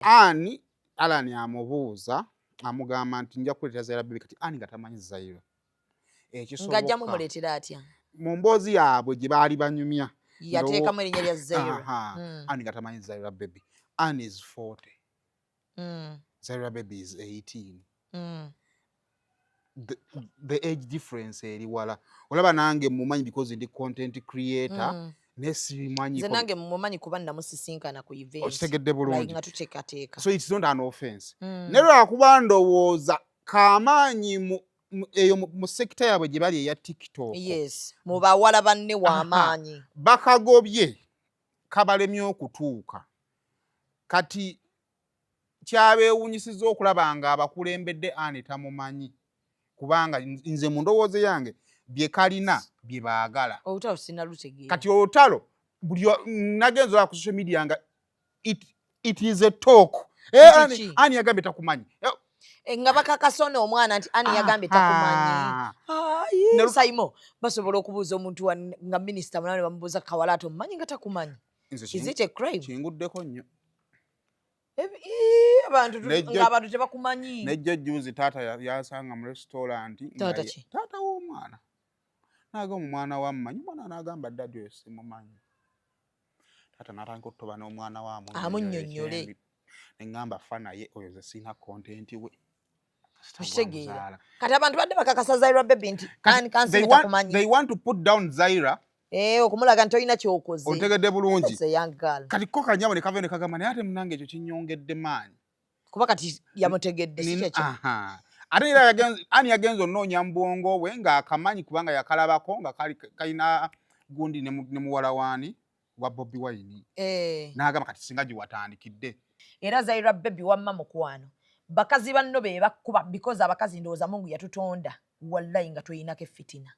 Ani Alan amubuuza amugamba nti nja kuleetera Zaira Baby kati Ani nga tamanyi Zaira. Ngajja mumuleetera atya? Mu mboozi yaabwe gye baali banyumya yateekamu erinnya lya Zaira. Ani nga tamanyi Zaira Baby. Ani is 40. Zaira Baby is 18. The age difference eri wala. Olaba nange mumanyi because ndi content creator. Nze nange mumanyi kuba namusisinkana ku event. Okitegedde bulungi. Nga tuteekateeka. So it's not an offense. Ne lwakuba ndowooza kamaanyi eyo mu sekita yaabwe gye bali eya TikTok. Yes. Mu bawala banne w'amaanyi. Bakagobye kabalemye okutuuka. Kati kyabeewunyisizza okulaba nga abakulembedde Ani tamumanyi. Kubanga nze mu ndowooza yange bye kalina bye baagala. Olutalo sinnalutegeera. Kati olutalo buli nagenza ku social media nga it is a talk. Ani yagambye takumanyi. Nga bakakasone omwana nti Ani yagambye takumanyi. Saimo basobola okubuuza omuntu nga minisita munane bamubuuza Kawalaata omumanyi nga takumanyi. Is it a crime? Kinguddeko nnyo. Abantu tebakumanyi. Nejjo juzi taata yasanga mu restaurant. Taata w'omwana. Naga omwana wammanyi omwana n'agamba daddy oyo simumanyi. Taata n'atandika okutoba n'omwana wa amunnyonnyole. Ne ngamba fa naye oyo ze sina content we. Kitegeera. Kati abantu badde bakakasa Zaira Baby nti Ani kansi takumanyi. They want to put down Zaira. Okumulaga nti olina ky'okoze. Otegedde bulungi. Kati ko kanyabo ne kave ne kagamba naye ate munange ekyo kinyongedde maanyi. Kuba kati yamutegedde si kyekyo. Ate era Ani yagenza onoonya mu bwongo bwe ng'akamanyi kubanga yakalabako nga kalina gundi ne muwala waani wa Bobi Wine. N'agamba kati singa gye watandikidde. Era Zaira Baby wamma mukwano. Bakazi banno be bakuba because abakazi ndowooza Mungu yatutonda wallahi nga tuyinako fitina.